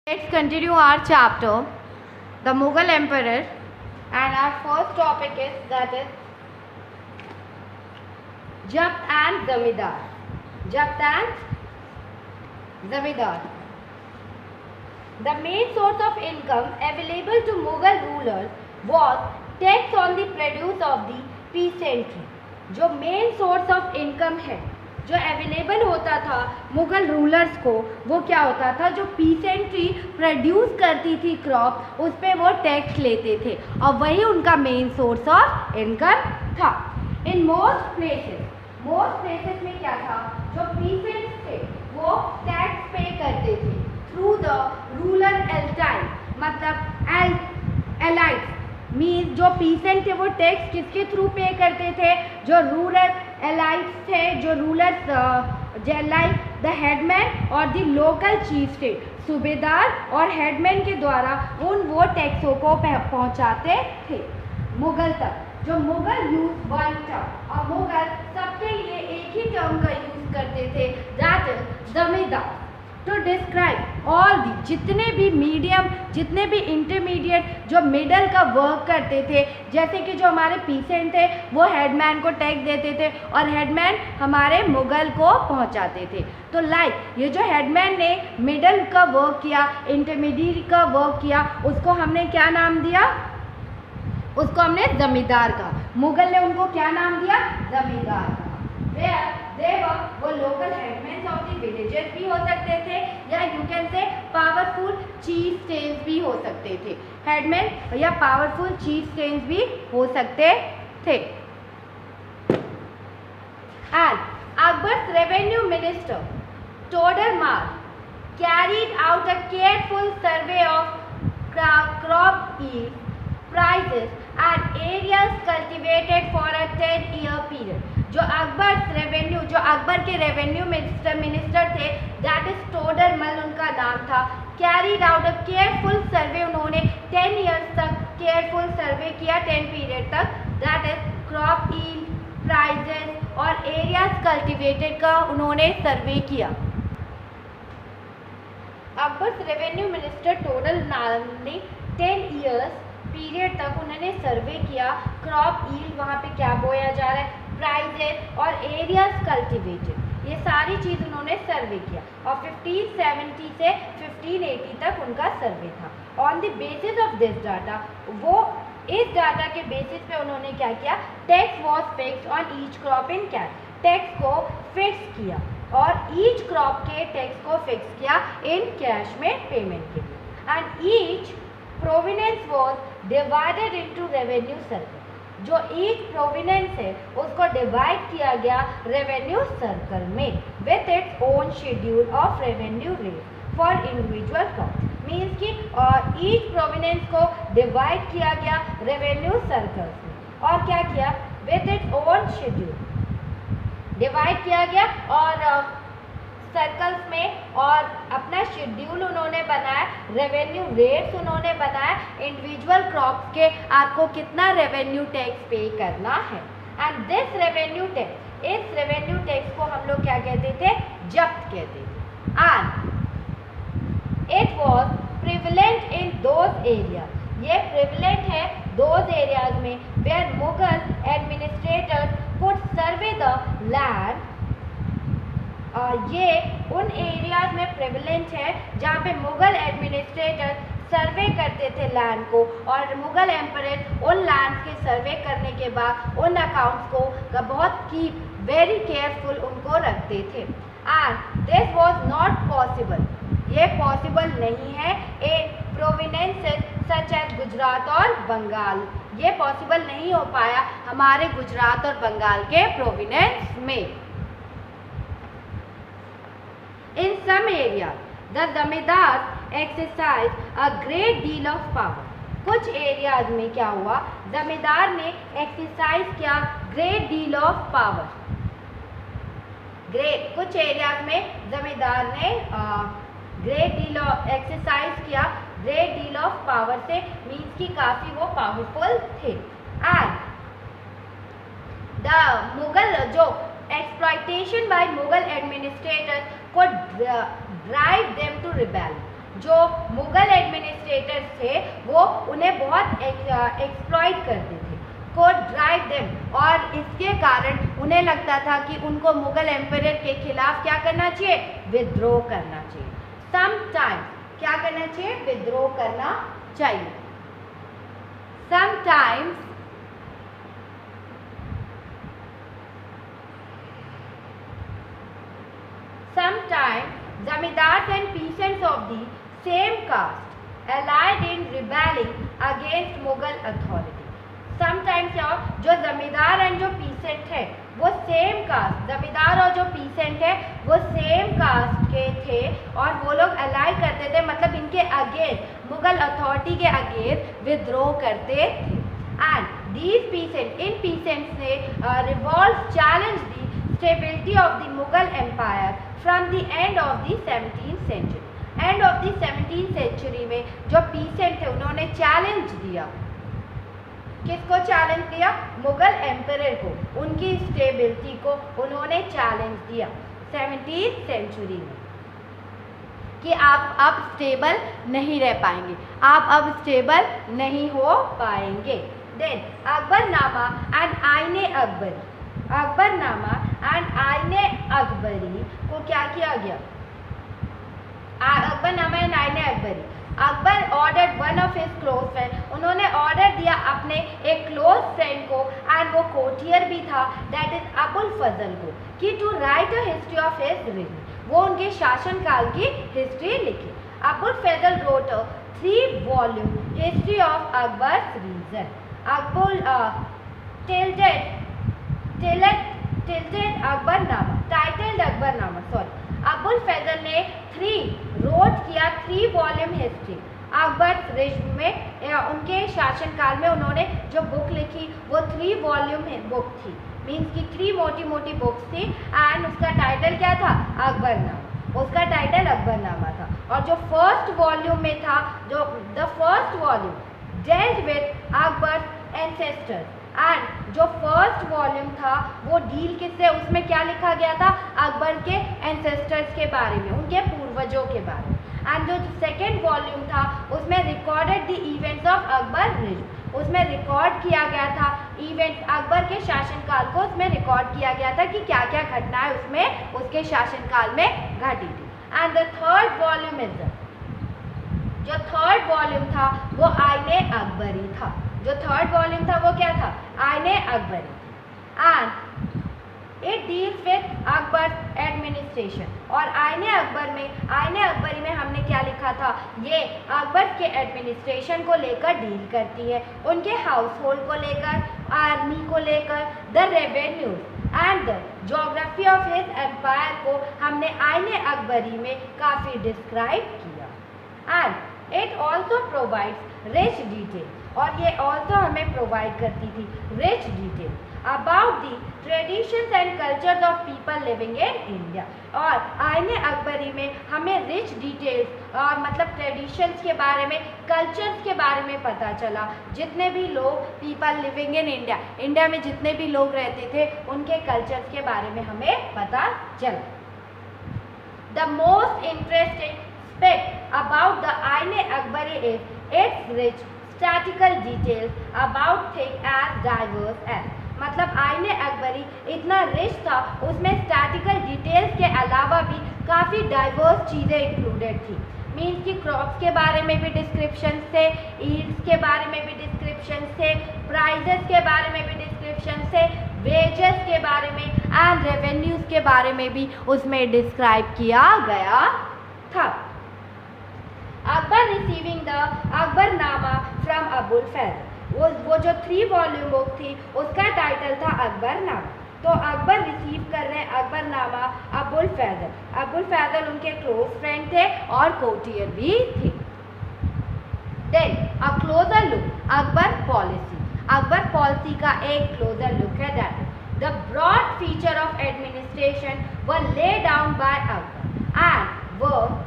Let's continue our chapter, the Mughal Emperor, and our first topic is that is Japt and Zamindar. Japt and Zamindar. The main source of income available to Mughal rulers was tax on the produce of the peasantry. जो main source of income है, जो available होता था Mughal rulers को, वो क्या होता था, जो पीसेंट्री प्रोड्यूस करती थी क्रॉप, उस पर वो टैक्स लेते थे और वही उनका मेन सोर्स ऑफ इनकम था. इन मोस्ट प्लेसेस में क्या था, जो पीसेंट्स थे वो टैक्स पे करते थे थ्रू द रूरल एल्टाइन, मतलब एलाइट्स मीन्स जो पीसेंट थे वो टैक्स किसके थ्रू पे करते थे, जो रूरल एलाइट्स थे, जो रूलर्स लाइक द हेडमैन और द लोकल चीफ थे, सूबेदार और हेडमैन के द्वारा वो टैक्सों को पहुंचाते थे मुगल तक. जो मुगल यूज वन टर्म, और मुगल सबके लिए एक ही टर्म का यूज करते थे, दैट इज जमींदार, टू डिस्क्राइब ऑल दी जितने भी मीडियम, जितने भी इंटरमीडिएट, जो मिडल का वर्क करते थे. जैसे कि जो हमारे पीसेंट थे वो हेडमैन को टैक्स देते थे और हेडमैन हमारे मुगल को पहुंचाते थे. तो लाइक ये जो हेडमैन ने मिडल का वर्क किया, इंटरमीडिएट का वर्क किया, उसको हमने क्या नाम दिया, उसको हमने जमींदार कहा. मुगल ने उनको क्या नाम दिया, जमींदार कहा. वो local headman of the villages भी हो सकते थे, या you can say powerful chief states भी हो सकते थे. हेडमैन या पावरफुल चीफ स्टेट्स भी हो सकते थे. And Akbar's revenue minister Todarmal carried out a careful survey of crop yield, prices and areas cultivated for a 10-year period. जो अकबर के रेवेन्यू मिनिस्टर थे, दैट इज टोडरमल उनका नाम था. कैरीड आउट अ केयरफुल सर्वे, उन्होंने 10 ईयर्स तक केयरफुल सर्वे किया, 10 पीरियड तक, that is crop yield, prices और एरियाज कल्टिवेटेड का उन्होंने सर्वे किया. अकबर रेवेन्यू मिनिस्टर टोडरमल ने 10 ईयर्स पीरियड तक उन्होंने सर्वे किया. क्रॉप यील्ड, वहाँ पे क्या बोया जा रहा है, प्राइजेस और एरियाज कल्टिवेटेड, ये सारी चीज़ उन्होंने सर्वे किया. और 1570 से 1580 तक उनका सर्वे था. On the basis of this data, वो इस डाटा के बेसिस पे उन्होंने क्या किया, tax was fixed on each crop in cash, tax को फिक्स किया और ईच क्रॉप के टैक्स को फिक्स किया इन कैश में पेमेंट के लिए. And each provenance was divided into revenue circle, जो ईच प्रोविनेंस है उसको डिवाइड किया गया रेवेन्यू सर्कल में, with its own schedule of revenue rate for individual crop. Means कि ईच प्रोविनेंस को डिवाइड किया गया रेवेन्यू सर्कल्स में, और क्या किया, with its own schedule divide किया गया और सर्कल्स में, और अपना शेड्यूल उन्होंने बनाया, रेवेन्यू रेट्स उन्होंने बनाया, इंडिविजुअल क्रॉप्स के आपको कितना रेवेन्यू टैक्स पे करना है. एंड दिस रेवेन्यू टैक्स, इस रेवेन्यू टैक्स को हम लोग क्या कहते थे, जब्त कहते थे. And it was prevalent in those area, ये प्रिविलेंट है दोज एरियाज में where Mughal administrators could survey the land. ये उन एरियाज में प्रेवलेंट है जहाँ पे मुगल एडमिनिस्ट्रेटर सर्वे करते थे लैंड को, और मुगल एम्परर उन लैंड के सर्वे करने के बाद उन अकाउंट्स को बहुत वेरी केयरफुल उनको रखते थे. And this was not possible, ये पॉसिबल नहीं है इन प्रोविनेंसेस सच एज गुजरात और बंगाल, ये पॉसिबल नहीं हो पाया हमारे गुजरात और बंगाल के प्रोविनेंस में. In some areas, the zamindars exercised a great deal of power. कुछ एरियाज में क्या हुआ, जमींदार ने एक्सरसाइज किया ग्रेट डील ऑफ पावर. कुछ एरियाज में जमींदार ने ग्रेट डील ऑफ एक्सरसाइज किया, ग्रेट डील ऑफ पावर से मीन्स कि काफ़ी वो पावरफुल थे. एंड द मुगल जो exploitation by Mughal administrators could drive them to rebel. जो मुगल एडमिनिस्ट्रेटर्स थे वो उन्हें बहुत एक्सप्लॉइट करते थे, को ड्राइव देम, और इसके कारण उन्हें लगता था कि उनको मुगल एम्पायर के खिलाफ क्या करना चाहिए, विद्रोह करना चाहिए। समटाइम्स क्या करना चाहिए, विद्रोह करना चाहिए। Sometimes zamindars and peasants of the same caste allied in rebelling against Mughal authority. Sometimes जो जमींदार एंड जो पीसेंट है वो सेम कास्ट, जमींदार और जो पीसेंट है वो सेम कास्ट के थे और वो लोग अलाई करते थे, मतलब इनके अगेंस्ट, मुगल अथॉरिटी के अगेंस्ट विद्रोह करते थे। एंड these peasants ने revolt challenged the stability of the Mughal empire from the end of the 17th century। End of the 17th century में जो पीसेंट थे उन्होंने चैलेंज दिया, किसको चैलेंज दिया, मुगल एम्पायर को, उनकी स्टेबिलिटी को उन्होंने चैलेंज दिया 17th सेंचुरी में कि आप अब स्टेबल नहीं रह पाएंगे, आप अब स्टेबल नहीं हो पाएंगे। देन अकबरनामा एंड आईने अकबरी, अकबरनामा एंड आईने अकबरी को क्या किया गया, अकबरनामा एंड आईने Akbari, Akbar ordered one of his close friend, उन्होंने ऑर्डर दिया अपने एक क्लोज फ्रेंड को, एंड वो कोटियर भी था, दैट इज अबुल फजल को, कि to write a history of his reign, वो उनके शासनकाल की हिस्ट्री लिखी। Abul Fazal wrote a 3 volume history of Akbar's reign. अकबुल titled Akbarnama, titled Akbarnama, sorry, Abul Fazal ने 3 वॉल्यूम हिस्ट्री अकबर रिज्म में, उनके शासनकाल में उन्होंने जो बुक लिखी वो 3 वॉल्यूम बुक थी, मीन्स की 3 मोटी मोटी बुक्स थी, एंड उसका टाइटल क्या था, अकबरनामा, उसका टाइटल अकबरनामा था। और जो फर्स्ट वॉल्यूम में था, जो the first volume dealt with Akbar's ancestors, and जो फर्स्ट वॉल्यूम था वो डील किससे, उसमें क्या लिखा गया था, अकबर के एंसेस्टर्स के बारे में, उनके पूर्वजों के बारे में। एंड जो सेकेंड वॉल्यूम था उसमें recorded the events of Akbar rhythm, उसमें रिकॉर्ड किया गया था इवेंट, अकबर के शासनकाल को उसमें रिकॉर्ड किया गया था कि क्या क्या घटनाएं उसमें उसके शासनकाल में घटी थी। And the third volume is, जो थर्ड वॉल्यूम था वो आईने अकबरी था, जो थर्ड वॉल्यूम था वो क्या था, आईने Akbari, and it deals with Akbar administration. और आईने अकबरी में हमने क्या लिखा था, ये अकबर के एडमिनिस्ट्रेशन को लेकर डील करती है, उनके हाउस होल्ड को लेकर, आर्मी को लेकर, the revenues and the geography of his empire को हमने आईने अकबरी में काफ़ी डिस्क्राइब किया। And it also provides rich detail, और ये ऑल्सो हमें प्रोवाइड करती थी rich detail about the traditions and cultures of people living in India. और आईने अकबरी में हमें रिच डिटेल्स और मतलब ट्रेडिशंस के बारे में, कल्चर्स के बारे में पता चला, जितने भी लोग people living in India, India में जितने भी लोग रहते थे उनके कल्चर्स के बारे में हमें पता चला। The most interesting aspect about the Aine Akbari is its rich statistical details about things as diverse as, मतलब आईने अकबरी इतना रिच था, उसमें स्टैटिकल डिटेल्स के अलावा भी काफ़ी डाइवर्स चीज़ें इंक्लूडेड थी, मीन्स कि क्रॉप्स के बारे में भी डिस्क्रिप्शन थे, ईल्ड्स के बारे में भी डिस्क्रिप्शन थे, प्राइजेस के बारे में भी डिस्क्रिप्शन थे, वेजेस के बारे में एंड रेवेन्यूज़ के बारे में भी उसमें डिस्क्राइब किया गया था। Akbar receiving the Akbarnama from Abul Faizal, वो जो 3 वॉल्यूम बुक थी उसका टाइटल था अकबरनामा। तो अकबर रिसीव कर रहे हैं अकबरनामा अबुल फैजल, अबुल फैजल उनके क्लोज फ्रेंड थे और कोटियर भी थे। Then a closer look, Akbar policy, Akbar policy का एक क्लोजर लुक है, that the broad feature of administration were laid down by Akbar and were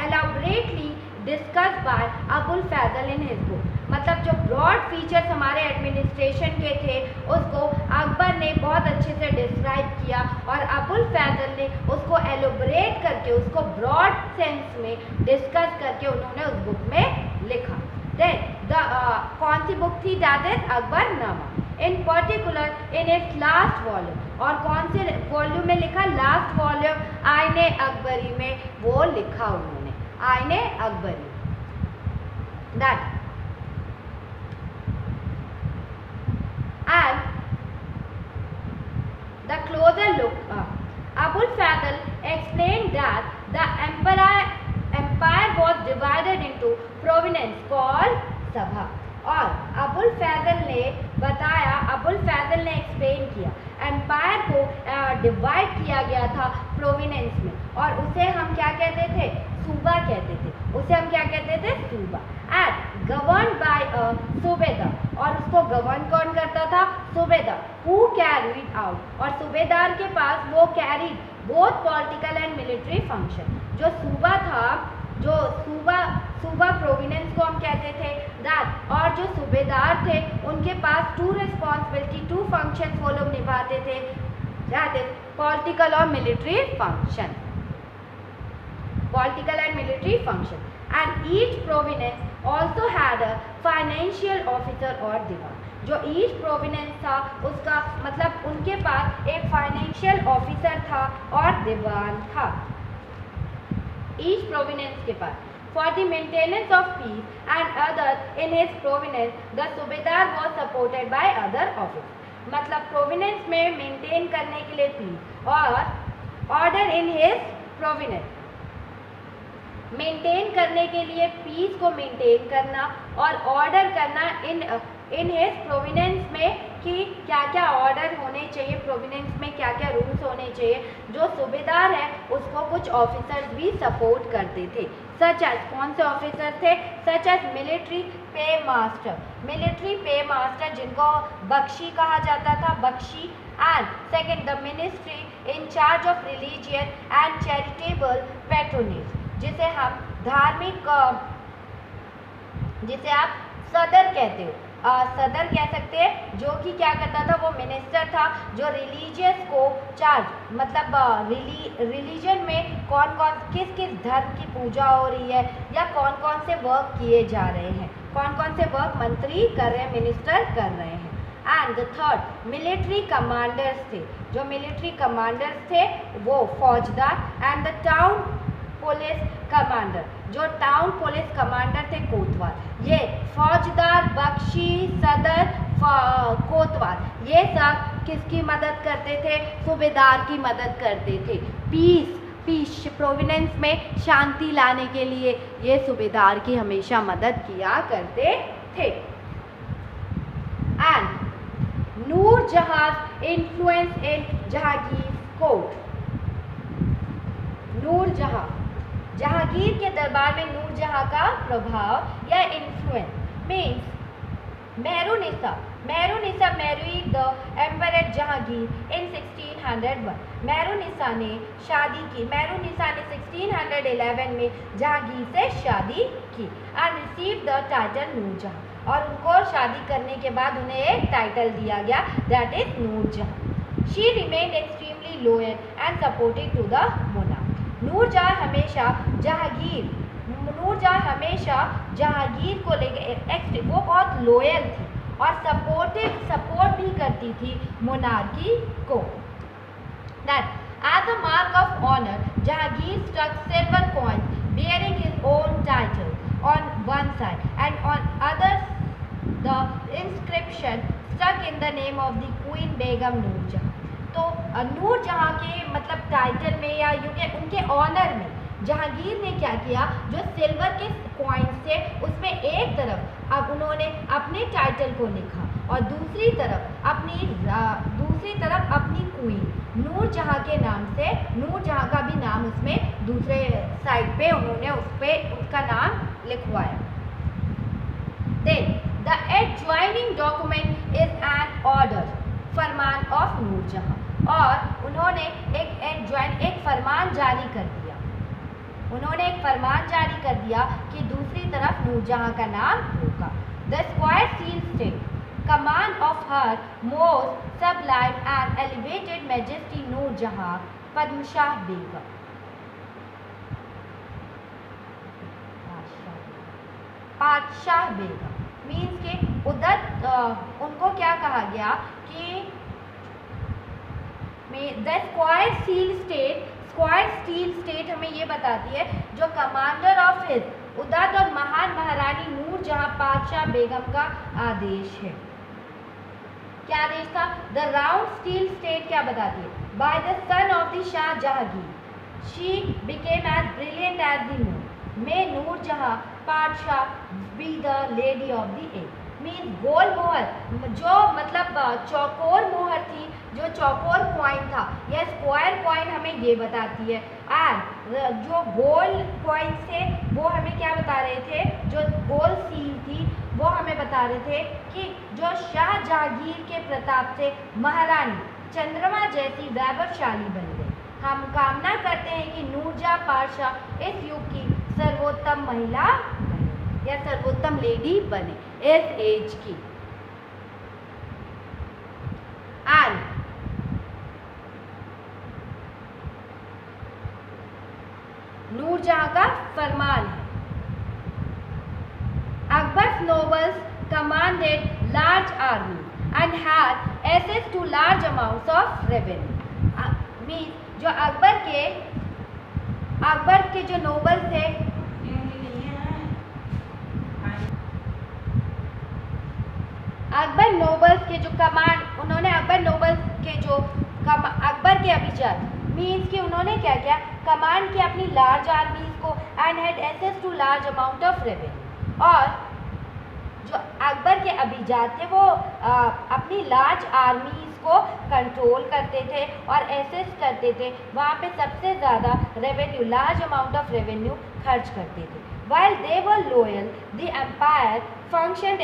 elaborately discussed by Abul Fazal in his book. मतलब जो ब्रॉड फीचर्स हमारे एडमिनिस्ट्रेशन के थे उसको अकबर ने बहुत अच्छे से डिस्क्राइब किया और अबुल फैजल ने उसको एलोबरेट करके उसको ब्रॉड सेंस में डिस्कस करके उन्होंने उस बुक में लिखा। देन कौन सी बुक थी? That is Akbarnama. In particular in its last volume, और कौन से वॉल्यूम में लिखा? लास्ट वॉल्यूम आईने अकबरी में वो लिखा उन्होंने, आईने Akbari. That and the closer look Abul Fazl explained that the empire was divided into provinces called Sabha। और अबुल फैजल ने बताया, अबुल फैजल ने एक्सप्लेन किया एम्पायर को डिवाइड किया गया था प्रोविनेंस में, और उसे हम क्या कहते थे? सूबा कहते थे। उसे हम क्या कहते थे? सूबा। एंड गवर्न बाय सूबेदार, और उसको गवर्न कौन करता था? सूबेदार। हु कैरीड आउट, और सूबेदार के पास वो carried both political and military function. जो सूबा था, जो सूबा प्रोविनेंस को हम कहते थे दैट, और जो सूबेदार थे उनके पास टू रिस्पॉन्सिबिलिटी, टू फंक्शन वो लोग निभाते थे, दैट इज पॉलिटिकल और military function, political and military function. And each provenance also had a financial officer और दीवान। जो ईच प्रोविनेंस था उसका मतलब उनके पास एक फाइनेंशियल ऑफिसर था और दीवान था, ईच प्रोविनेंस के पास। For the maintenance of peace and others in his province, the Subedar was supported by other officers। मतलब प्रोविनेंस में मेंटेन करने के लिए पीस और order in his provenance, maintain करने के लिए पीस को मेंटेन करना और ऑर्डर करना इन हिज प्रोविनेंस में कि क्या क्या ऑर्डर होने चाहिए, प्रोविनेंस में क्या क्या रूल्स होने चाहिए। जो सूबेदार है उसको कुछ ऑफिसर्स भी सपोर्ट करते थे, सच एज, कौन से ऑफिसर थे? Such as military paymaster, military paymaster जिनको बख्शी कहा जाता था, bakhshi. And second the ministry in charge of religion and charitable patronage, जिसे हम धार्मिक, जिसे आप सदर कहते हो, सदर कह सकते हैं, जो कि क्या करता था? वो मिनिस्टर था जो रिलीजियस को चार्ज, मतलब रिलीजन में कौन कौन किस किस धर्म की पूजा हो रही है या कौन कौन से वर्क किए जा रहे हैं, कौन कौन से वर्क मंत्री कर रहे हैं, मिनिस्टर कर रहे हैं। And the third military commanders थे, जो मिलिट्री कमांडर्स थे वो फौजदार। And the town police commander, जो टाउन पुलिस कमांडर थे कोतवाल। ये फौजदार, बख्शी, सदर, कोतवाल, ये सब किसकी मदद करते थे? सूबेदार की मदद करते थे। पीस प्रोविनेंस में शांति लाने के लिए ये सूबेदार की हमेशा मदद किया करते थे। And Nur Jahan influence in Jahangir court, Nur Jahan, Jahangir के दरबार में नूरजहां का प्रभाव या influence means Mehrunnisa married the emperor Jahangir in 1601। Mehrunnisa ने शादी की, मेहरुनिसा ने 1611 में जहांगीर से शादी की and receive the title Nurjahan, और उनको शादी करने के बाद उन्हें एक टाइटल दिया गया that is Nurjahan. She remained extremely loyal and supportive to the monarch. Nurjahan हमेशा जहांगीर को लेकर वो बहुत लॉयल थी और सपोर्ट भी करती थी मोनार्की को। That as a mark of honour Jahangir struck silver coins bearing his own title on one side and on other the inscription stuck in the name of the Queen Begum Noorjahan। तो नूरजहां के मतलब title में या उनके honour में जहांगीर ने क्या किया, जो सिल्वर के कॉइन्स थे उसमें एक तरफ अब उन्होंने अपने टाइटल को लिखा और दूसरी तरफ अपनी क्वीन नूरजहां के नाम से, नूरजहां का भी नाम उसमें दूसरे साइड पे उन्होंने उसका नाम लिखवाया। Then the adjoining document is an order, farman of Nurjahan, और उन्होंने एक फरमान जारी कर दिया, कि दूसरी तरफ नूरजहां का नाम होगा। The square seal state command of her most sublime and elevated majesty Nur Jahan Padshah Begum. Padshah Begum means के उधर उनको क्या कहा गया कि the square seal state, square steel state हमें ये बताती है जो कमांडर ऑफ हिज उदत और महान महारानी नूरजहां पातशाह बेगम का आदेश है। क्या आदेश था? द राउंड स्टील स्टेट क्या बताती है? By the son of the Shah Jahangir she became as brilliant as the moon, may Nur Jahan Padshah be the lady of the age. Mean गोल मोहर जो मतलब चौकोर मोहर थी, जो चौकोर कॉइन था, यह स्क्वायर कॉइन हमें ये बताती है। एंड जो गोल कॉइन थे वो हमें क्या बता रहे थे, जो गोल सील थी वो हमें बता रहे थे कि जो शाह जहांगीर के प्रताप से महारानी चंद्रमा जैसी वैभवशाली बन गई। हम कामना करते हैं कि नूरजहां पातशाह इस युग की सर्वोत्तम महिला बने या सर्वोत्तम लेडी बने इस एज की। एंड नूरजहां का फरमान है, Akbar's nobles commanded large army and had access to large amounts of revenue। Means जो अकबर के जो नोबल थे, अकबर नोबल्स के जो कमांड, उन्होंने अकबर नोबल्स के जो अकबर के अभिजात मीन्स कि उन्होंने क्या किया, कमांड किया अपनी लार्ज आर्मीज को and had access to large amount of revenue. और जो अकबर के अभिजात थे वो अपनी लार्ज आर्मीज को कंट्रोल करते थे और एसेस करते थे, वहाँ पे सबसे ज़्यादा revenue, large amount of revenue खर्च करते थे। While they were loyal the empire functioned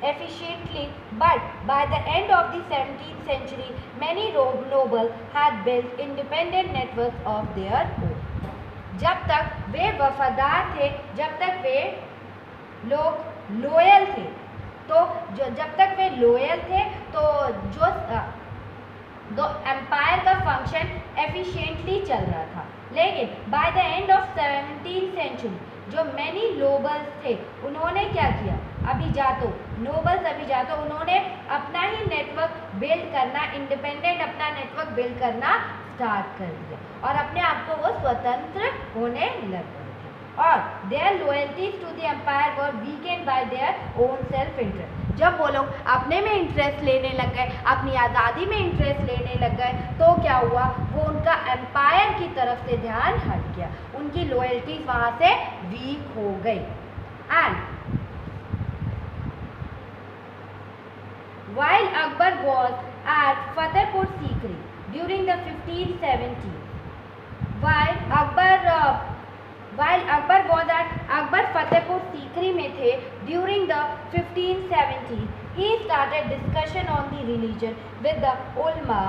efficiently, but by the end of the 17th century many nobles had built independent networks of their own। जब तक वे वफादार थे, जब तक वे लोग लॉयल थे, तो जब तक वे लॉयल थे तो जो एम्पायर का फंक्शन एफिशिएंटली चल रहा था। लेकिन by the end of 17th century जो मैनी नोबल्स थे उन्होंने क्या किया, अभिजातों उन्होंने अपना ही नेटवर्क बिल्ड करना, इंडिपेंडेंट अपना नेटवर्क बिल्ड करना स्टार्ट कर दिया और अपने आप को वो स्वतंत्र होने लग गए थे। और their loyalties to the empire were weakened by their own self interest. जब वो लोग अपने में इंटरेस्ट लेने लग गए, अपनी आज़ादी में इंटरेस्ट लेने लग गए, तो क्या हुआ, वो उनका एम्पायर की तरफ से ध्यान हट गया, उनकी लॉयल्टीज वहाँ से वीक हो गई। And while Akbar was at Fatehpur Sikri during the 1570s, Akbar Fatehpur Sikri में थे during the 1570s, he started discussion on the religion with the ulama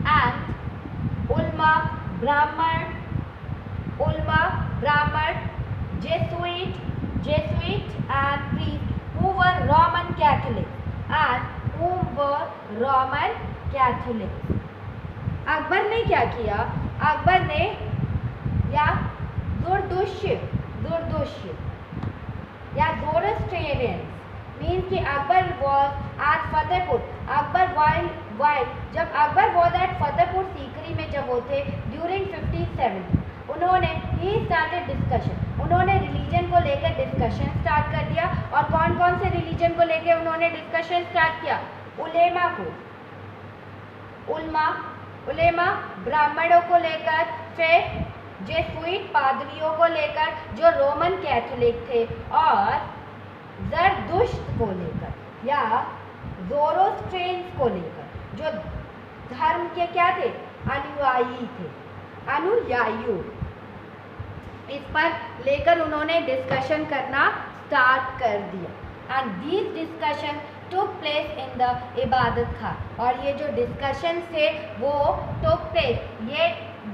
and ulama Brahman, Jesuit and priests who were Roman Catholics Akbar ने क्या किया, अकबर ने या ज़ोरोस्ट्रियन means कि Akbar was at Fatehpur, जब Akbar was at Fatehpur Sikri में जब वो थे ड्यूरिंग 1570, उन्होंने ही स्टार्टेड डिस्कशन, उन्होंने रिलीजन को लेकर डिस्कशन स्टार्ट कर दिया। और कौन कौन से रिलीजन को लेकर उन्होंने डिस्कशन स्टार्ट किया, उलेमा ब्राह्मणों को लेकर, फिर जेसुइट पादरियों को लेकर जो रोमन कैथोलिक थे, और जरदुश्त को लेकर या ज़ोरोस्ट्रियंस को लेकर जो धर्म के क्या थे, अनुयायी इस पर लेकर उन्होंने डिस्कशन करना स्टार्ट कर दिया। And these discussion took place in the इबादत खान, और ये जो डिस्कशन थे वो टुक प्लेस, ये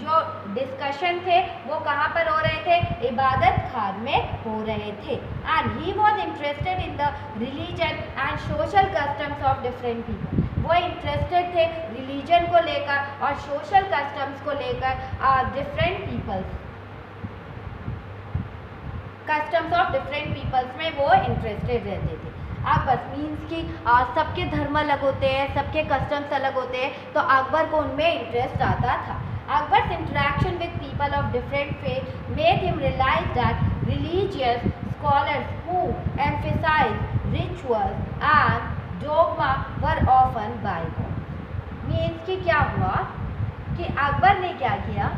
जो डिस्कशन थे वो कहाँ पर हो रहे थे, इबादत खान में हो रहे थे। And he was interested in the religion and social customs of different people. वो इंटरेस्टेड थे रिलीजन को लेकर और सोशल कस्टम्स को लेकर different peoples, customs of different peoples में वो इंटरेस्टेड रहते थे। अकबर मीन्स कि सबके धर्म अलग होते हैं, सबके कस्टम्स अलग होते हैं, तो अकबर को उनमें इंटरेस्ट आता था। Akbar's interaction with people of different faiths made him realize that religious scholars who emphasize rituals and dogma were often bygone. Means कि क्या हुआ कि अकबर ने क्या किया,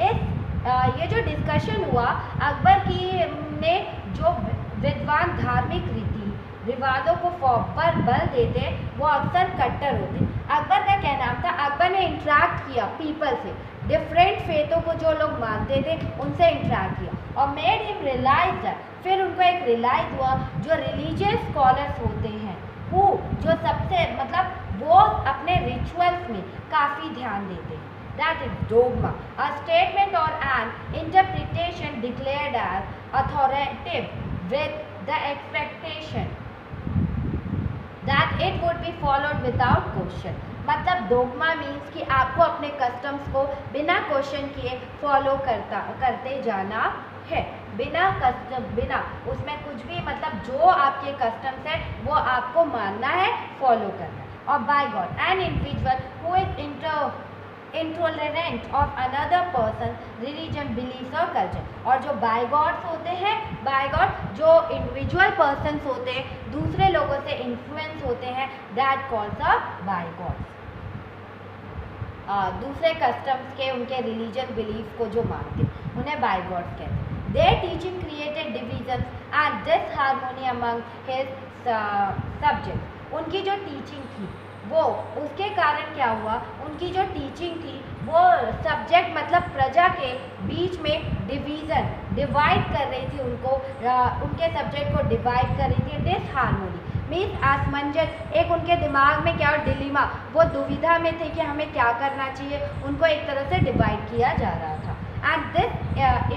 ये जो डिस्कशन हुआ अकबर की ने जो विद्वान धार्मिक रीति रिवाजों को पर बल देते वो अक्सर कट्टर होते। अकबर का क्या नाम था, अकबर ने इंटरेक्ट किया पीपल से, डिफरेंट फेथों को जो लोग मानते थे उनसे इंटरेक्ट किया और मेड हिम रियलाइज दैट, फिर उनको एक रियलाइज हुआ जो रिलीजियस स्कॉलर्स होते हैं वो जो सबसे मतलब वो अपने रिचुअल्स में काफ़ी ध्यान देते हैं। That is dogma, a statement or an interpretation declared as authoritative with the expectation that it would be followed without question. मतलब डोगमा मीन्स कि आपको अपने कस्टम्स को बिना क्वेश्चन किए फॉलो करते जाना है, बिना उसमें कुछ भी मतलब जो आपके कस्टम्स है वो आपको मानना है, फॉलो करना है। और bigot an individual who is intolerant of another person religion belief और कल्चर। और जो बाय गॉड्स होते हैं, बाय गॉड जो इंडिविजुअल पर्सन्स होते हैं दूसरे लोगों से इन्फ्लुएंस होते हैं, that calls a bigots. दूसरे कस्टम्स के उनके रिलीजन बिलीफ को जो मानते उन्हें बाय गॉड्स कहते हैं। Their teaching created division and disharmony among his subject. उनकी जो टीचिंग थी वो उसके कारण क्या हुआ, उनकी जो टीचिंग थी वो सब्जेक्ट मतलब प्रजा के बीच में डिवाइड कर रही थी उनको, उनके सब्जेक्ट को डिवाइड कर रही थी। डिसहार्मोनी मीन्स असमंजस, एक उनके दिमाग में क्या डिलीमा, वो दुविधा में थे कि हमें क्या करना चाहिए, उनको एक तरह से डिवाइड किया जा रहा था। And this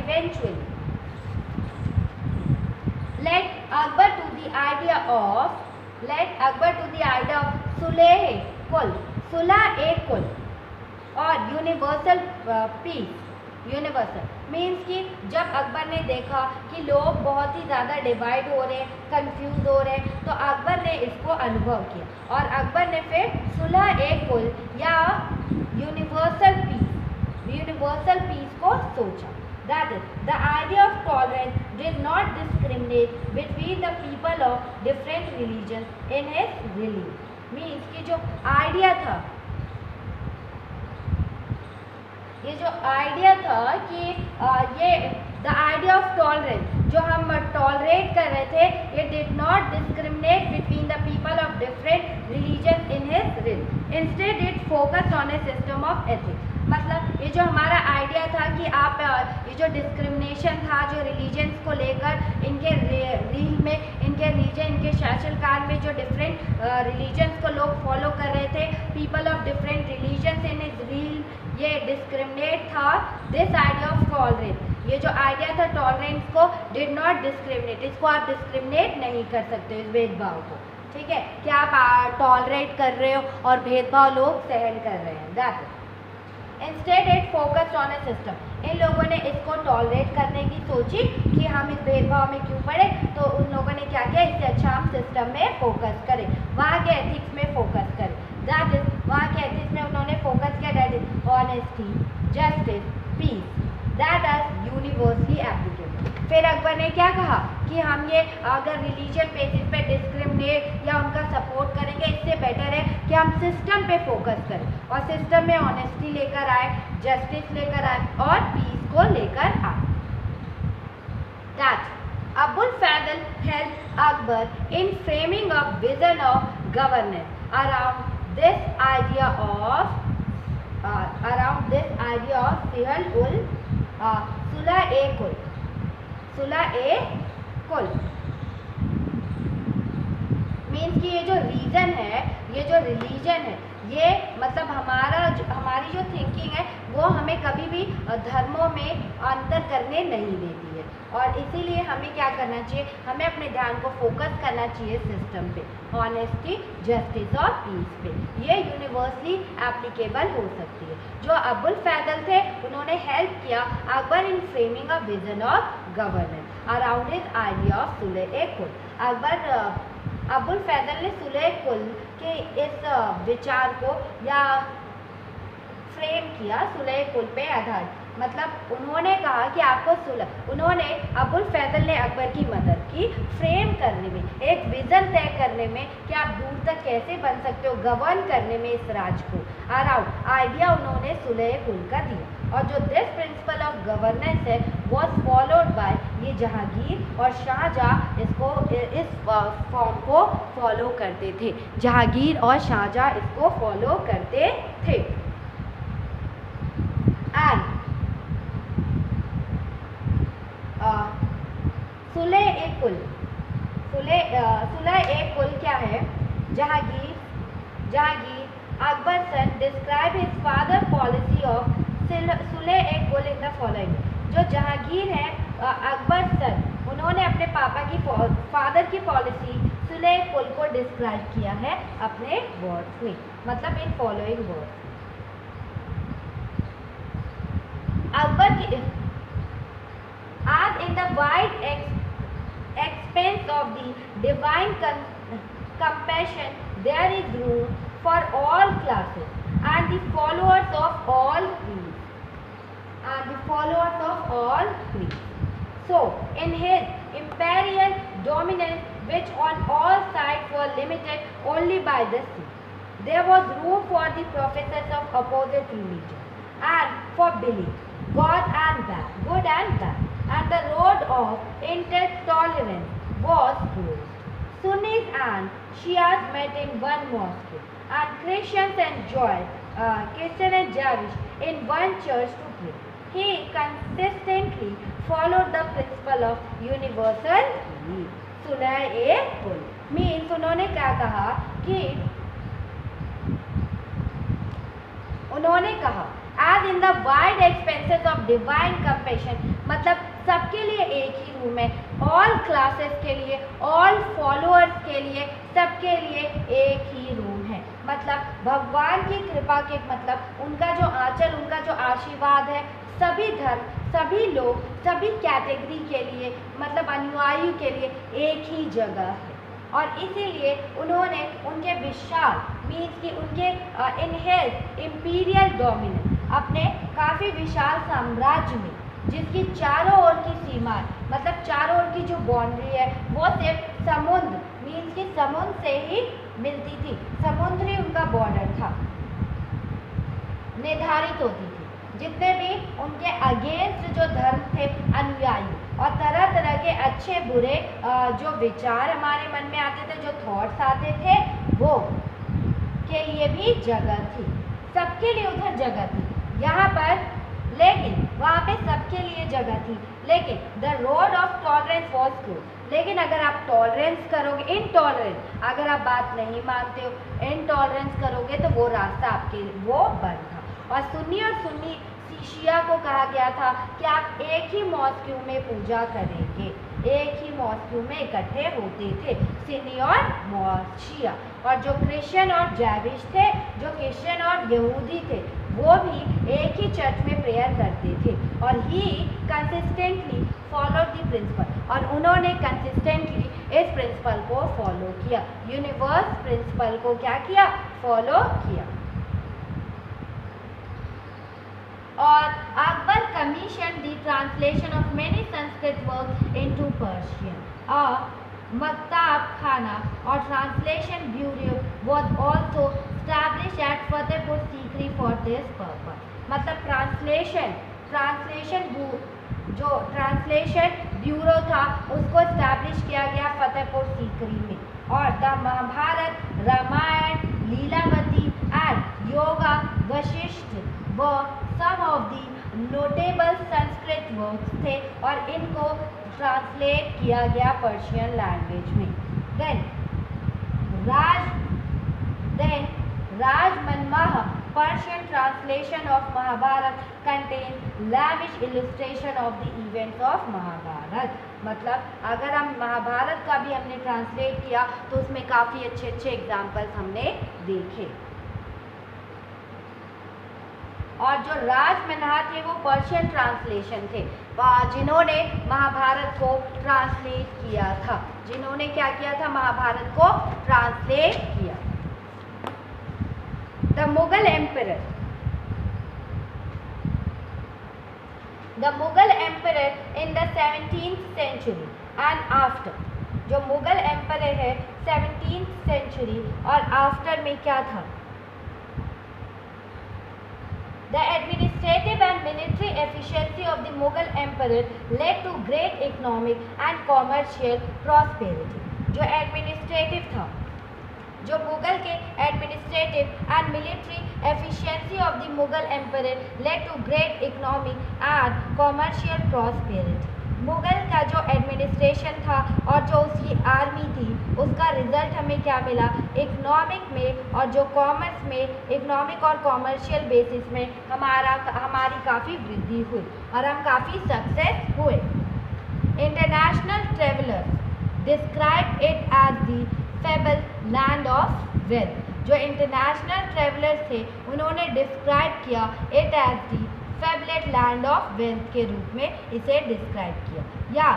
eventually led Akbar to the idea of Sulh-i-Kul, Sulh-i-Kul और यूनिवर्सल पीस। यूनिवर्सल मीन्स कि जब अकबर ने देखा कि लोग बहुत ही ज़्यादा डिवाइड हो रहे हैं, कंफ्यूज हो रहे हैं, तो अकबर ने इसको अनुभव किया और अकबर ने फिर सुलह-ए-कुल या यूनिवर्सल पीस को सोचा। That is, the idea of tolerance did not discriminate between the people of different religions in his belief. Means कि जो आइडिया था, ये जो आइडिया था कि ये द आइडिया ऑफ टॉलरेंस जो हम टॉलरेट कर रहे थे, ये did not discriminate between the people of different religion in his reel, instead it focused on a system of ethics. मतलब ये जो हमारा आइडिया था कि आप ये जो डिस्क्रिमिनेशन था जो रिलीजन्स को लेकर इनके रील में, इनके रीजन, इनके शासनकाल में जो डिफरेंट रिलीजन्स को लोग फॉलो कर रहे थे, people of different religions in is reel, ये डिस्क्रिमिनेट था। दिस आइडिया ऑफ टॉलरेंस, ये जो आइडिया था टॉलरेंस को, डिड नॉट डिस्क्रिमिनेट, इसको आप डिस्क्रिमिनेट नहीं कर सकते इस भेदभाव को, ठीक है, कि आप टॉलरेट कर रहे हो और भेदभाव लोग सहन कर रहे हैं। That instead it focused on a system, इन लोगों ने इसको टॉलरेट करने की सोची कि हम इस भेदभाव में क्यों पड़े, तो उन लोगों ने क्या किया, इससे अच्छा हम सिस्टम में फोकस करें, वहाँ के एथिक्स में फोकस करें। दैट इज, वहाँ के एथिक्स में उन्होंने फोकस किया, that is honesty, justice, peace, that are universally applicable. फिर अकबर ने क्या कहा कि हम ये अगर रिलीजन बेसिस पे डिस्क्रिमिनेट या उनका सपोर्ट करेंगे, इससे बेटर है कि हम सिस्टम पे फोकस करें और सिस्टम में ऑनेस्टी लेकर आए, जस्टिस लेकर आए और पीस को लेकर आए। That Abul Fazl helped Akbar in framing a vision of governance around this idea of Sulh-i-Kul means कि ये जो रीजन है, ये जो रिलीजन है, ये मतलब हमारी जो थिंकिंग है वो हमें कभी भी धर्मों में अंतर करने नहीं देती है। और इसीलिए हमें क्या करना चाहिए, हमें अपने ध्यान को फोकस करना चाहिए सिस्टम पे, ऑनेस्टी, जस्टिस और पीस पे। ये यूनिवर्सली एप्लीकेबल हो सकती है। जो अबुल फैजल थे उन्होंने हेल्प किया Akbar in framing a vision of governance around his idea of Sulh-i-Kul. Abul Fazal ने सुलह-ए-कुल के इस विचार को या फ्रेम किया सुलह-ए-कुल पे आधारित, मतलब उन्होंने कहा कि आपको अबुल फैजल ने अकबर की मदद की फ्रेम करने में, एक विजन तय करने में कि आप दूर तक कैसे बन सकते हो, गवर्न करने में इस राज को। अराउंड आइडिया उन्होंने सुलह-ए-कुल का दिया। और जो दिस प्रिंसिपल ऑफ गवर्नेंस है वॉज फॉलोड बाय, ये जहांगीर और शाहजहाँ इस फॉर्म को फॉलो करते थे। जहांगीर और शाहजहाँ इसको फॉलो करते थे। एंड सुलह-ए-कुल क्या है? Jahangir Akbar son describe his father policy of Sulh-i-Kul in the following. जो जहांगीर है अकबर सन, उन्होंने अपने फादर की पॉलिसी सुलह-ए-कुल को डिस्क्राइब किया है अपने वर्ड्स में, मतलब इन फॉलोइंग वर्ड्स। अकबर की as in the wide expanse of the divine compassion there is room for all classes and the followers of all creeds. So in his imperial dominance, which on all sides was limited only by the sea, there was room for the professors of opposite religion and for belief, good and bad, and the road of intolerance was closed. Sunnis and Shias met in one mosque, and Christians and Jewish in one church to pray. He consistently followed the principle of universal peace. Sulh-i-Kul means उन्होंने क्या कहा कि as in the wide expanses of divine compassion, मतलब सबके लिए एक ही room है, all classes के लिए, ऑल फॉलोअर्स के लिए, सबके लिए एक ही रूम है। मतलब भगवान की कृपा के, मतलब उनका जो आंचल, उनका जो आशीर्वाद है सभी धर्म, सभी लोग, सभी कैटेगरी के लिए, मतलब अनुयायी के लिए एक ही जगह है। और इसीलिए उन्होंने उनके विशाल मीन्स कि उनके इनहेल्थ इम्पीरियल डोमिनेंस, अपने काफ़ी विशाल साम्राज्य में जिसकी चारों ओर की सीमा, मतलब चारों ओर की जो बाउंड्री है वो सिर्फ समुद्र मीन्स कि समुद्र से ही मिलती थी, समुद्र ही उनका बॉर्डर था, निर्धारित होती थी। जितने भी उनके अगेंस्ट जो धर्म थे अनुयायी और तरह तरह के अच्छे बुरे जो विचार हमारे मन में आते थे, जो थॉट्स आते थे, वो के लिए भी जगह थी, सबके लिए उधर जगह थी यहाँ पर, लेकिन वहाँ पे सबके लिए जगह थी, लेकिन the road of tolerance was close. लेकिन अगर आप टॉलरेंस करोगे, इनटॉलरेंस, अगर आप बात नहीं मानते हो, इनटॉलरेंस करोगे तो वो रास्ता आपके वो बंद था। और सुन्नी शिया को कहा गया था कि आप एक ही मॉस्क्यू में पूजा करेंगे, एक ही मॉस्क्यू में इकट्ठे होते थे, सुन्नी और शिया। और जो क्रिश्चियन और जैविश थे, जो क्रिश्चियन और यहूदी थे, वो भी एक ही चर्च में प्रेयर करते थे। और ही कंसिस्टेंटली फॉलोड द प्रिंसिपल, और उन्होंने कंसिस्टेंटली इस प्रिंसिपल को फॉलो किया, यूनिवर्स प्रिंसिपल को क्या किया, फॉलो किया। और Akbar commission the translation of many Sanskrit works into Persian. Maktab Khana और translation bureau was also established at Fatehpur Sikri for this purpose। मतलब ट्रांसलेशन ब्यूरो था उसको इस्टेब्लिश किया गया फतेहपुर सीकरी में। और द महाभारत, रामायण, लीलावती एंड योगा वशिष्ठ व some of the notable Sanskrit works थे, और इनको ट्रांसलेट किया गया पर्शियन लैंग्वेज में। Then Rajmanmah, Persian translation of Mahabharat, contains lavish illustration of the events of Mahabharat. मतलब अगर हम महाभारत का भी हमने ट्रांसलेट किया तो उसमें काफ़ी अच्छे अच्छे एग्जाम्पल्स हमने देखे। और जो राजमन्हा थे वो पर्शियन ट्रांसलेशन थे, जिन्होंने महाभारत को ट्रांसलेट किया था, जिन्होंने क्या किया था, महाभारत को ट्रांसलेट किया। The Mughal emperor, the Mughal emperor in the 17th century and after, जो मुगल एम्परर है 17th सेंचुरी और आफ्टर में क्या था, The administrative and military efficiency of the Mughal emperor led to great economic and commercial prosperity. जो administrative था, जो मुगल के administrative and military efficiency of the Mughal emperor led to great economic and commercial prosperity. Mughal का जो administration था और जो उसकी आर्मी थी उसका रिजल्ट हमें क्या मिला, इकोनॉमिक में और जो कॉमर्स में, इकोनॉमिक और कॉमर्शियल बेसिस में हमारी काफ़ी वृद्धि हुई और हम काफ़ी सक्सेस हुए। International travellers describe it as the fable land of wealth. जो इंटरनेशनल ट्रेवलर्स थे उन्होंने डिस्क्राइब किया it as the fabled land of wealth के रूप में इसे डिस्क्राइब किया, या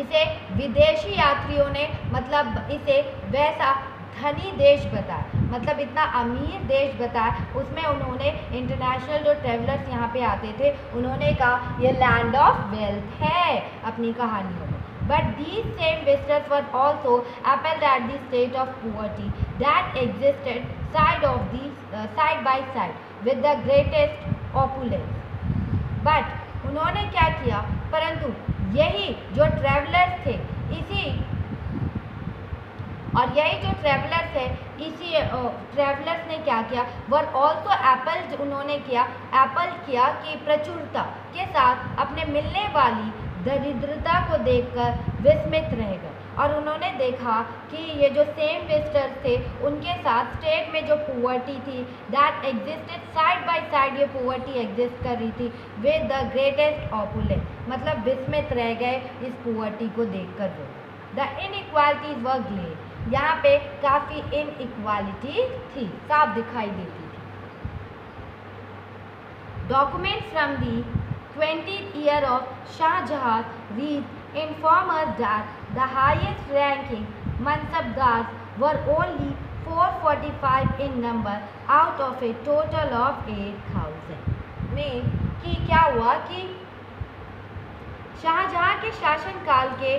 इसे विदेशी यात्रियों ने मतलब इसे वैसा धनी देश बताया, मतलब इतना अमीर देश बताया। उसमें उन्होंने इंटरनेशनल जो ट्रेवलर्स यहाँ पे आते थे उन्होंने कहा ये लैंड ऑफ वेल्थ है अपनी कहानियों में। But these same visitors were also appalled at the state of poverty that existed side by side with the greatest opulence. But उन्होंने क्या किया, परंतु यही जो ट्रैवलर्स थे इसी ट्रैवलर्स ने क्या किया, वर ऑल्सो उन्होंने एप्पल किया कि प्रचुरता के साथ अपने मिलने वाली दरिद्रता को देखकर विस्मित रह गए। और उन्होंने देखा कि ये जो सेम विजिटर्स थे उनके साथ स्टेट में जो पुअर्टी थी that existed side by side, ये पुअर्टी एग्जिस्ट कर रही थी विद द ग्रेटेस्ट ऑपुलेंस, मतलब विस्मित रह गए इस पुअर्टी को देखकर वो। द इनइक्वालिटीज वर ग्लेर, यहाँ पे काफ़ी इनइक्वालिटी थी, साफ दिखाई देती थी। Documents from the 20th year of Shah Jahan inform us that the highest ranking mansabdars were only 445 in number out of a total of 8,000 में कि क्या हुआ कि शाहजहाँ के शासनकाल के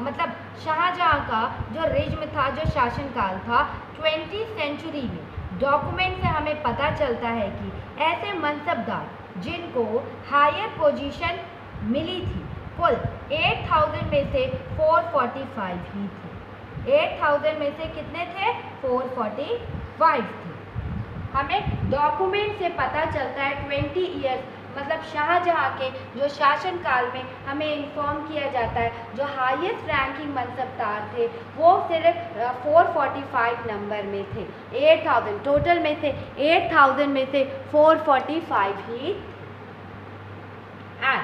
मतलब शाहजहाँ का जो रिज्म था, जो शासनकाल था 20th सेंचुरी में, डॉक्यूमेंट से हमें पता चलता है कि ऐसे मनसबदार जिनको हायर पोजीशन मिली थी कुल 8,000 में से 445 ही थे। 8,000 में से कितने थे, 445 थे। हमें डॉक्यूमेंट से पता चलता है 20 ईयर्स मतलब शाहजहाँ के जो शासनकाल में हमें इन्फॉर्म किया जाता है जो हाईएस्ट रैंकिंग मनसबदार थे वो सिर्फ 445 नंबर में थे। 8,000 टोटल में से 8,000 में से 445 ही। And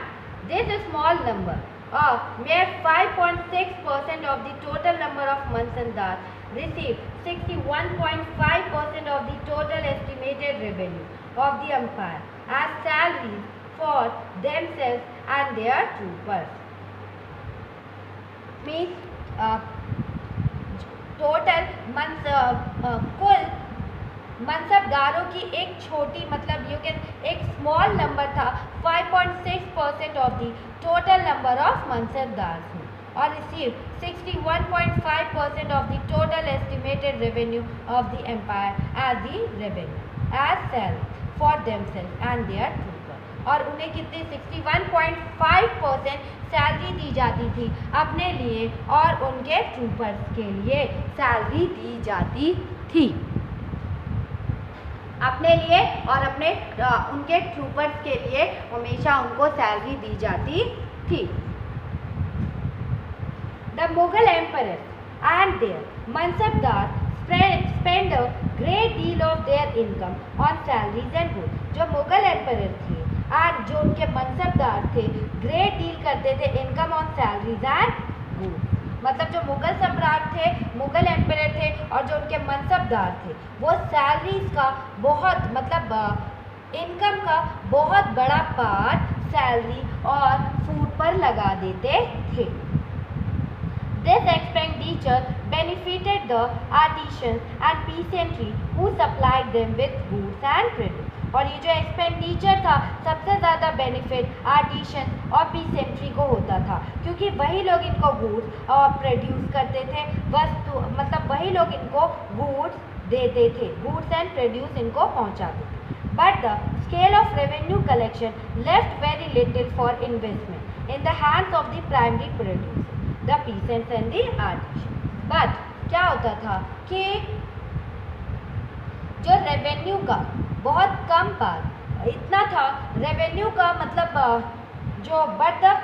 this small number mere 5.6% of the total number of mansabdar received 61.5% of the total estimated revenue of the empire as salaries for themselves and their troopers. Means total कुल मनसबदारों की एक छोटी मतलब यू कैन एक small number था 5.6% of the total number of मनसबदार्स में और receive 61.5% of the total estimated revenue of the empire as the revenue as salary for themselves and their trooper. और उन्हें कितनी 61.5% सैलरी दी जाती थी अपने लिए और उनके ट्रूपर्स के लिए सैलरी दी जाती थी, अपने लिए और अपने उनके ट्रूपर्स के लिए हमेशा उनको सैलरी दी जाती थी। The Mughal emperor and their mansabdar spend a great deal of their income on salaries and goods. जो मुगल एम्परर थे और जो उनके मनसबदार थे, ग्रेट डील करते थे income on salaries and goods. मतलब जो मुगल सम्राट थे, मुगल एम्परर थे और जो उनके मनसबदार थे, वो सैलरीज का बहुत मतलब इनकम का बहुत बड़ा पार्ट सैलरी और फूड पर लगा देते थे। This expenditure benefited the artisans and peasantry who supplied them with goods and produce. और ये जो एक्सपेंडिचर था सबसे ज़्यादा बेनिफिट आर्टिशन और पीसेंट्री को होता था, क्योंकि वही लोग इनको गुड्स और प्रोड्यूस करते थे, वस्तु मतलब वही लोग इनको गुड्स देते थे, गुड्स एंड प्रोड्यूस इनको पहुंचाते थे। But the scale of revenue collection left very little for investment in the hands of the primary producer, the peasants and the artisan. But क्या होता था कि जो रेवेन्यू का बहुत कम पार्ट इतना था, रेवेन्यू का मतलब जो but the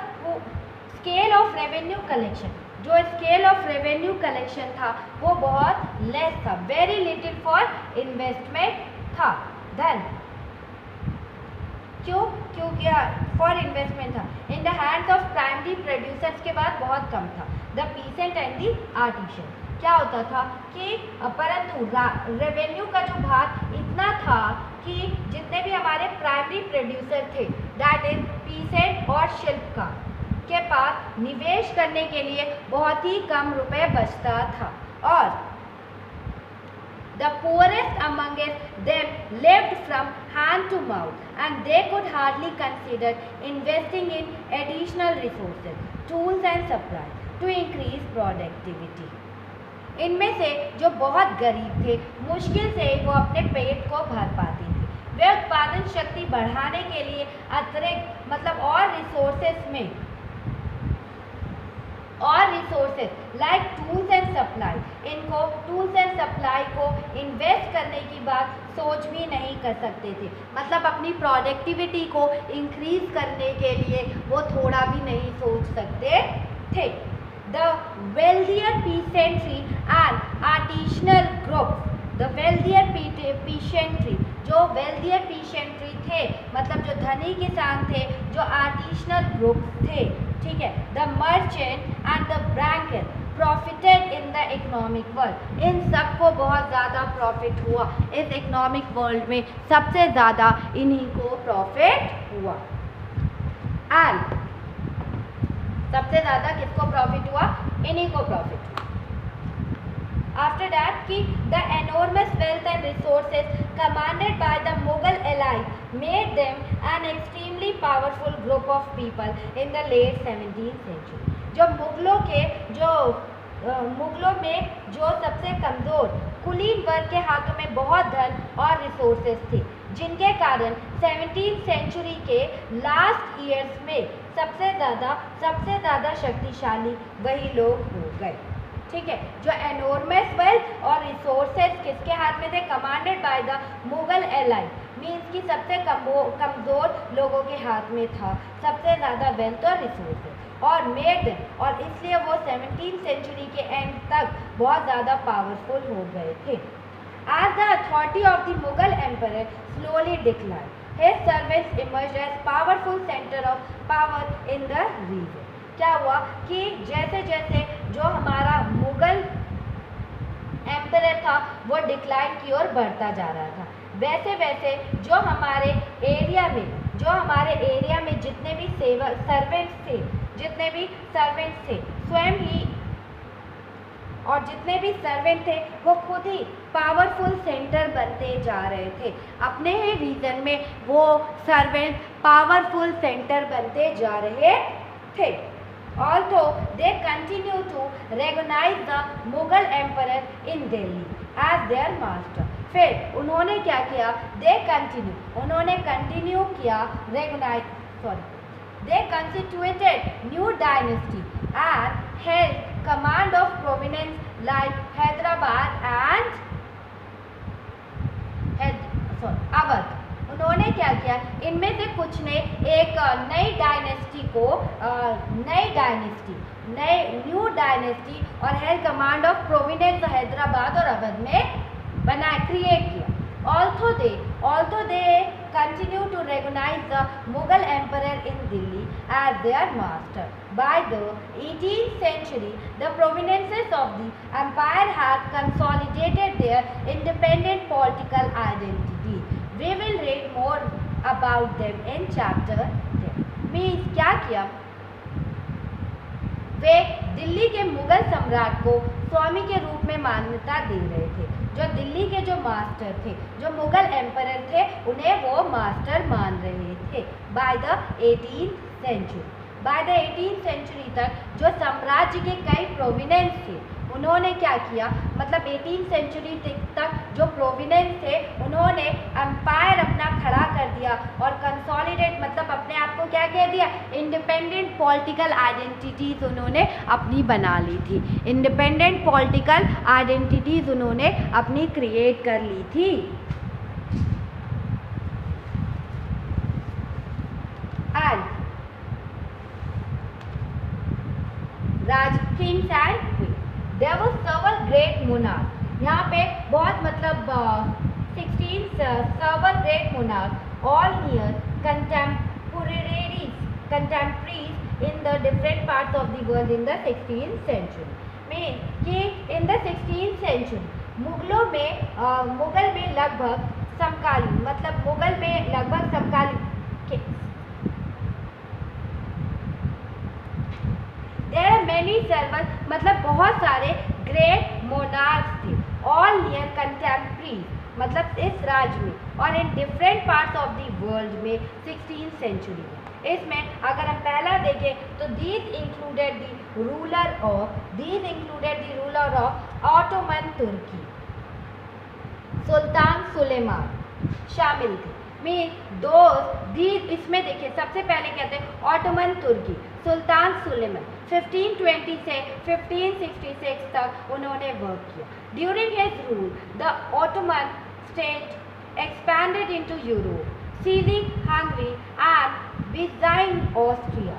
scale of revenue collection, जो स्केल ऑफ रेवेन्यू कलेक्शन था वो बहुत लेस था, वेरी लिटिल फॉर इन्वेस्टमेंट था। देन क्योंकि फॉर इन्वेस्टमेंट था in the hands of primary producers के बाद बहुत कम था, the pheasant and the artisan. क्या होता था कि परंतु रेवेन्यू का जो भाग इतना था कि जितने भी हमारे प्राइमरी प्रोड्यूसर थे, दैट इज पीसेंट और शिल्पकार के पास निवेश करने के लिए बहुत ही कम रुपए बचता था, और the poorest among them lived from hand to mouth and they could hardly consider investing in additional resources, tools and supplies to increase productivity. इनमें से जो बहुत गरीब थे मुश्किल से वो अपने पेट को भर पाते थे, वे उत्पादन शक्ति बढ़ाने के लिए अतिरिक्त मतलब और resources like tools and supply, इनको टूल्स एंड सप्लाई को इन्वेस्ट करने की बात सोच भी नहीं कर सकते थे। मतलब अपनी प्रोडक्टिविटी को इंक्रीज करने के लिए वो थोड़ा भी नहीं सोच सकते थे। The wealthier peasantry and artisanal groups, the wealthier peasantry, जो wealthier peasantry थे मतलब जो धनी किसान थे, जो artisanal groups थे, ठीक है, the merchant and the banker profited in the economic world, इन सबको बहुत ज़्यादा प्रॉफिट हुआ, इस इकोनॉमिक वर्ल्ड में सबसे ज़्यादा इन्हीं को प्रॉफिट हुआ। एंड सबसे ज़्यादा किसको प्रॉफिट हुआ? इन्हीं को प्रॉफिट हुआ। आफ्टर दैट कि the enormous wealth and resources commanded by the Mughal elite made them an extremely powerful group of people in the late 17th century. जो मुगलों में जो सबसे कमज़ोर कुलीन वर्ग के हाथों में बहुत धन और रिसोर्सेज थे, जिनके कारण 17th सेंचुरी के लास्ट ईयर्स में सबसे ज़्यादा शक्तिशाली वही लोग हो गए, ठीक है। जो एनॉर्मस वेल्थ और रिसोर्सेज किसके हाथ में थे? Commanded by the Mughal elite, means कि सबसे कमज़ोर लोगों के हाथ में था सबसे ज़्यादा वेल्थ और रिसोर्सेज, और मेड और इसलिए वो 17th सेंचुरी के एंड तक बहुत ज़्यादा पावरफुल हो गए थे। As the authority of the Mughal emperor slowly declined, his servants emerged as powerful center of power in the region. क्या हुआ कि जैसे जैसे जो हमारा मुगल एम्परर था वो डिक्लाइन की ओर बढ़ता जा रहा था, वैसे वैसे जो हमारे एरिया में जितने भी सर्वेंट्स थे स्वयं ही, और जितने भी सर्वेंट थे वो खुद ही पावरफुल सेंटर बनते जा रहे थे। अपने ही रीजन में वो सर्वेंट पावरफुल सेंटर बनते जा रहे थे। Although they continue to recognize the Mughal emperor in Delhi as their master, फिर उन्होंने क्या किया? उन्होंने कंटिन्यू किया they constituted new dynasty and held command of province like Hyderabad and Awadh. उन्होंने क्या किया? इनमें से कुछ ने एक नई डायनेस्टी को न्यू डायनेस्टी और held command of Providence Hyderabad और अवध में क्रिएट किया. Although they continue to recognize the Mughal emperor in Delhi as their master. By the 18th century, the provinces of the empire had consolidated their independent political identity. We will read more about them in chapter 10. Means क्या किया? वे दिल्ली के मुगल सम्राट को स्वामी के रूप में मान्यता दे रहे थे. जो दिल्ली के जो मास्टर थे, जो मुगल एम्परर थे, उन्हें वो मास्टर मान रहे थे. बाय द 18th सेंचुरी तक जो साम्राज्य के कई प्रोविनेंस थे, उन्होंने क्या किया, मतलब 18th सेंचुरी तक जो प्रोविनेंस थे, उन्होंने एम्पायर अपना खड़ा कर दिया और कंसोलिडेट मतलब अपने आप को क्या कह दिया, इंडिपेंडेंट पॉलिटिकल आइडेंटिटीज उन्होंने अपनी बना ली थी. इंडिपेंडेंट पॉलिटिकल आइडेंटिटीज उन्होंने अपनी क्रिएट कर ली थी. And Raj Kings and There were several great monarchs. यहाँ पे बहुत मतलब 16 several great monarchs, all near contemporaries in the different parts of the world in the 16th century. Mean कि in the 16th century Mughal में लगभग समकालीन मतलब मुगल में लगभग समकालीन There are many several मतलब बहुत सारे ग्रेट मोनार्क्स थे, ऑल नियर कंटेम्प्रेरी मतलब इस राज्य में और in different parts of the world में 16th सेंचुरी में. इसमें अगर हम पहला देखें तो these included the ruler of Ottoman Turkey, Sultan Suleiman शामिल थे. इसमें देखिए सबसे पहले कहते हैं ऑटोमन तुर्की, सुल्तान सुलेमान 1520 से 1566 तक उन्होंने वर्क किया. During his rule the Ottoman state expanded into Europe, seizing Hungary and besieging Austria.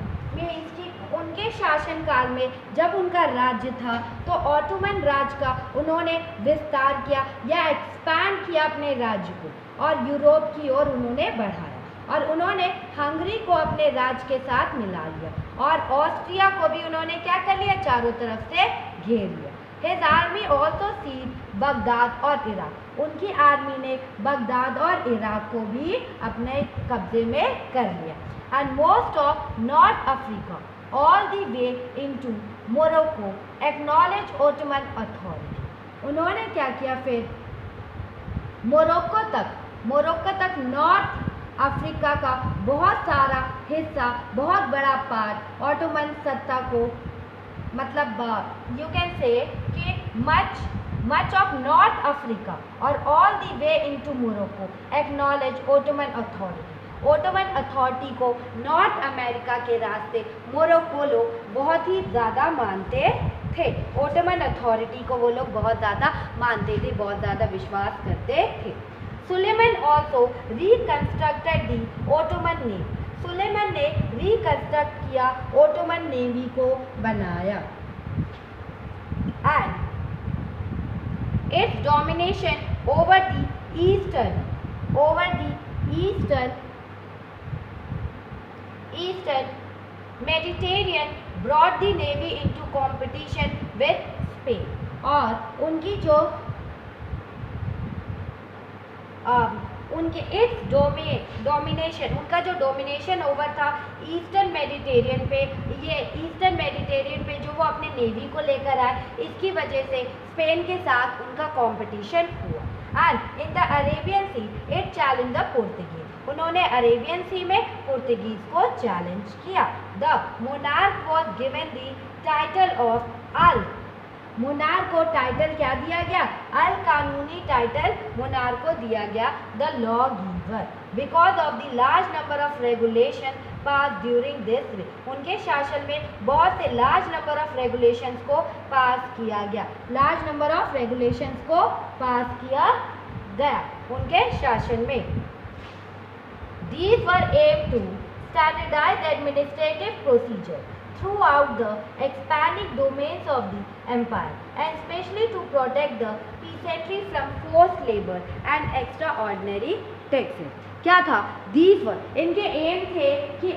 उनके शासनकाल में जब उनका राज्य था तो ऑटोमन राज्य का उन्होंने विस्तार किया या एक्सपैंड किया अपने राज्य को और यूरोप की ओर उन्होंने बढ़ाया और उन्होंने हंगरी को अपने राज्य के साथ मिला लिया और ऑस्ट्रिया को भी उन्होंने क्या कर लिया, चारों तरफ से घेर लिया. His army also seize Baghdad और इराक. उनकी आर्मी ने बगदाद और इराक को भी अपने कब्जे में कर लिया. And most of North Africa all the way into Morocco acknowledge Ottoman authority. उन्होंने क्या किया फिर मोरक्को तक नॉर्थ अफ्रीका का बहुत सारा हिस्सा, बहुत बड़ा पार्ट ऑटोमन सत्ता को मतलब यू कैन से कि मच ऑफ नॉर्थ अफ्रीका और all the way into Morocco acknowledge Ottoman authority. Ottoman authority को नॉर्थ अमेरिका के रास्ते मोरक्को लोग बहुत ही ज़्यादा मानते थे. ओटोमन अथॉरिटी को वो लोग बहुत ज़्यादा मानते थे, बहुत ज़्यादा विश्वास करते थे. सुलेमान ऑल्सो रिकंस्ट्रक्टेड दी ओटोमन नेवी. सुलेमान ने रिकंस्ट्रक्ट किया, ओटोमन नेवी को बनाया. And it's domination over the eastern Mediterranean brought the navy into competition with Spain. और उनकी जो उनका जो डोमिनेशन ओवर था ईस्टर्न मेडिटेरियन पे जो वो अपने नेवी को लेकर आए, इसकी वजह से स्पेन के साथ उनका कंपटीशन हुआ. And in the Arabian Sea it challenge the Portuguese. उन्होंने अरेबियन सी में पोर्तुगीज को चैलेंज किया. The monarch was given the title of अल. मोनार्क को टाइटल क्या दिया गया, अल कानूनी टाइटल मोनार्क को दिया गया, the law giver, because of the large number of regulation pass during this रे. उनके शासन में बहुत से लार्ज नंबर ऑफ रेगुलेशंस को पास किया गया, लार्ज नंबर ऑफ रेगुलेशंस को पास किया गया उनके शासन में. These were aimed to standardized administrative procedure throughout the expanding domains of the empire, and especially to protect the peasantry from forced labor and extraordinary taxes. क्या था? These were, इनके M थे कि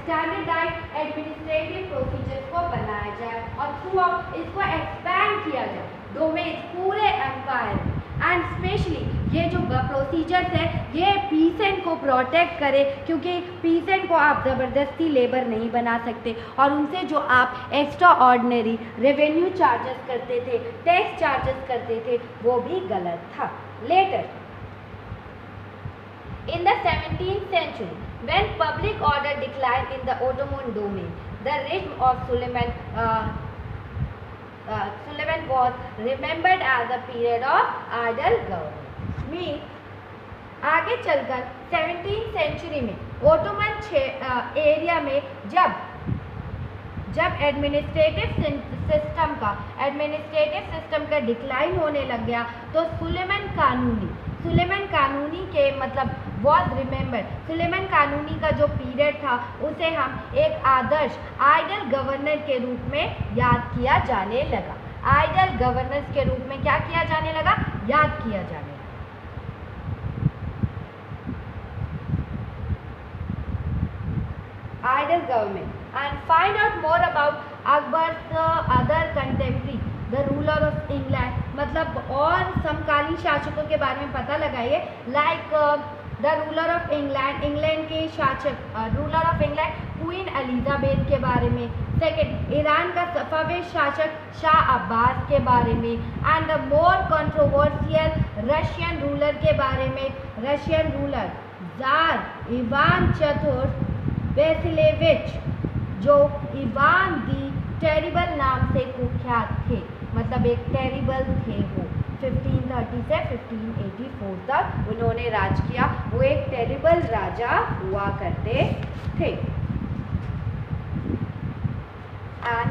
स्टैंडर्डाइज्ड एडमिनिस्ट्रेटिव प्रोसीजर्स को बनाया जाए और through out इसको एक्सपैंड किया जाए डोमेन्स पूरे एम्पायर में, एंड स्पेशली ये जो प्रोसीजर्स है ये पीसेंट को प्रोटेक्ट करे, क्योंकि पीसेंट को आप ज़बरदस्ती लेबर नहीं बना सकते और उनसे जो आप एक्स्ट्रा ऑर्डिनरी रेवेन्यू चार्जेस करते थे, टैक्स चार्जेस करते थे, वो भी गलत था. Later in the 17th century, when public order declined in the Ottoman domain, the regime of Suleiman was remembered as a period of idle government. Means आगे चलकर 17th सेंचुरी में ओटोमन एरिया में जब एडमिनिस्ट्रेटिव सिस्टम का decline होने लग गया, तो सुलेमान कानूनी के मतलब वॉज रिमेंबर्ड. सुलेमान कानूनी का जो पीरियड था उसे हम एक आदर्श आइडल गवर्नर के रूप में याद किया जाने लगा. आइडल गवर्नर्स के रूप में क्या किया जाने लगा? याद किया जाने लगा. Idle government. And find out more about Akbar's other contemporary, the ruler of England. मतलब और समकालीन शासकों के बारे में पता लगाइए, like the ruler of England, England के शासक ruler of England queen Elizabeth के बारे में. सेकंड, ईरान का सफाविद शासक शाह अब्बास के बारे में. And the more controversial Russian ruler के बारे में, रशियन रूलर जार इवान चतुर्थ वेसिलेविच, जो इवान दी टेरिबल नाम से कुख्यात थे, मतलब एक टेरिबल थे. वो 1530 से 1584 तक उन्होंने राज किया. वो एक टेरिबल राजा हुआ करते थे. एंड